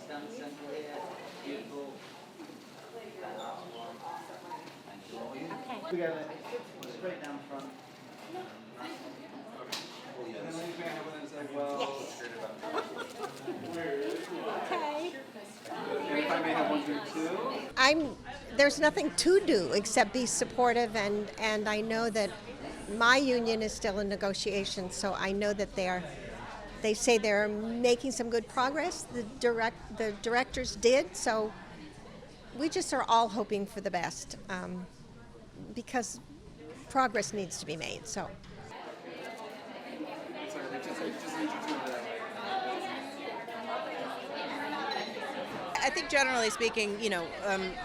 stand centre here. Beautiful. Okay. We got it straight down front. And then we may have one that's like, well. Okay. And if I may have one do too. There's nothing to do except be supportive, and I know that my union is still in negotiations, so I know that they say they're making some good progress. The directors did, so we just are all hoping for the best, because progress needs to be made. So. I think generally speaking,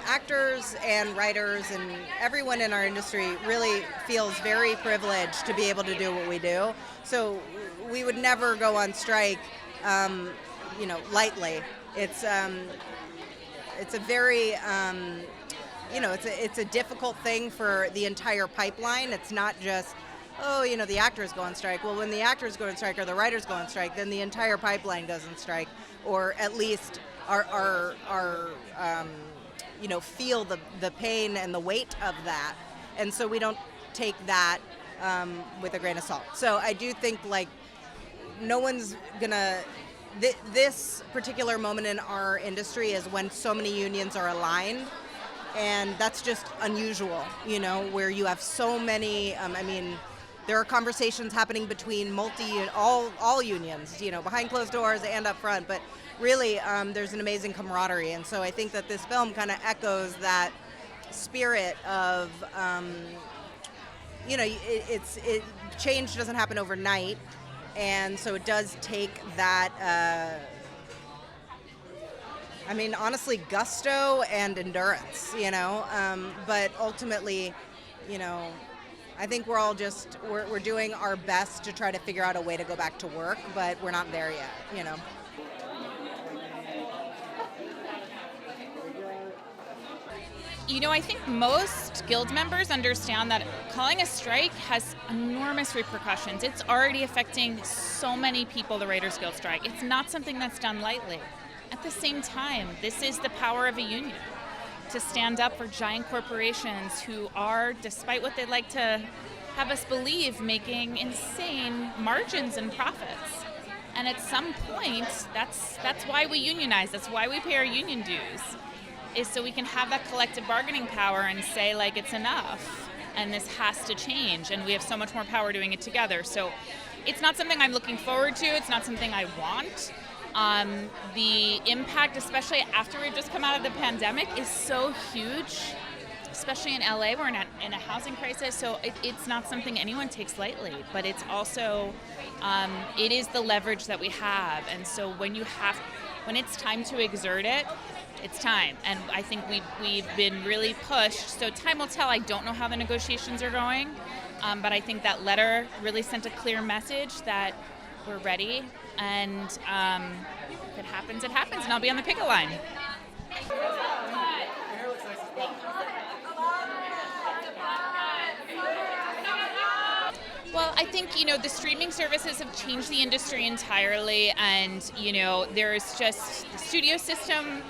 actors and writers and everyone in our industry really feels very privileged to be able to do what we do. So we would never go on strike, lightly. It's a very, it's a difficult thing for the entire pipeline. It's not just, the actors go on strike. Well, when the actors go on strike or the writers go on strike, then the entire pipeline goes on strike, or at least feel the pain and the weight of that. And so we don't take that with a grain of salt. So I do think no one's gonna, this particular moment in our industry is when so many unions are aligned, and that's just unusual, where you have so many, there are conversations happening between all unions, behind closed doors and up front, but really there's an amazing camaraderie. And so I think that this film kind of echoes that spirit of, change doesn't happen overnight. And so it does take that, honestly, gusto and endurance, but ultimately, I think we're all we're doing our best to try to figure out a way to go back to work, but we're not there yet, I think most guild members understand that calling a strike has enormous repercussions. It's already affecting so many people, the Writers Guild strike. It's not something that's done lightly. At the same time, this is the power of a union, to stand up for giant corporations who are, despite what they'd like to have us believe, making insane margins and profits. And at some point, that's why we unionize, that's why we pay our union dues, is so we can have that collective bargaining power and say, it's enough, and this has to change, and we have so much more power doing it together. So it's not something I'm looking forward to, it's not something I want. The impact, especially after we've just come out of the pandemic, is so huge, especially in LA. We're in a housing crisis, so it's not something anyone takes lightly, but it's also, it is the leverage that we have. And so when it's time to exert it, it's time. And I think we've been really pushed. So time will tell. I don't know how the negotiations are going, but I think that letter really sent a clear message that we're ready. And if it happens, it happens. And I'll be on the picket line. Well, I think, the streaming services have changed the industry entirely. And, there's just the studio system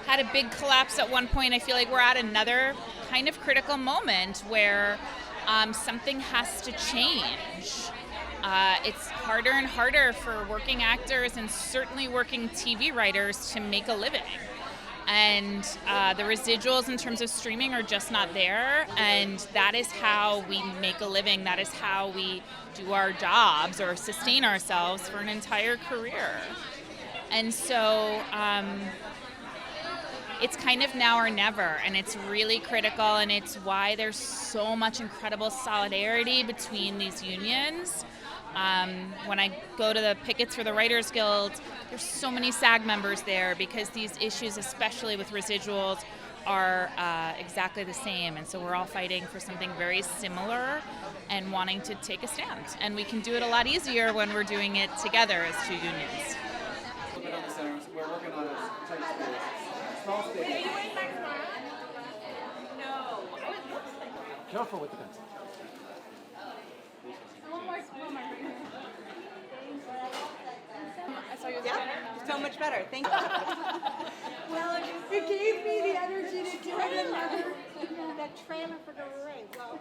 had a big collapse at one point. I feel like we're at another kind of critical moment where something has to change. It's harder and harder for working actors and certainly working TV writers to make a living. And the residuals in terms of streaming are just not there. And that is how we make a living. That is how we do our jobs or sustain ourselves for an entire career. And so it's kind of now or never, and it's really critical, and it's why there's so much incredible solidarity between these unions. When I go to the pickets for the Writers Guild, there's so many SAG members there because these issues, especially with residuals, are exactly the same. And so we're all fighting for something very similar and wanting to take a stand. And we can do it a lot easier when we're doing it together as two unions. We're working on a tight space. Small space. No. Careful with the pencil. One more right here. I saw you. Yeah. so much better. Thank you. Well, it gave me the energy to do it another, that trailer for the race. Well,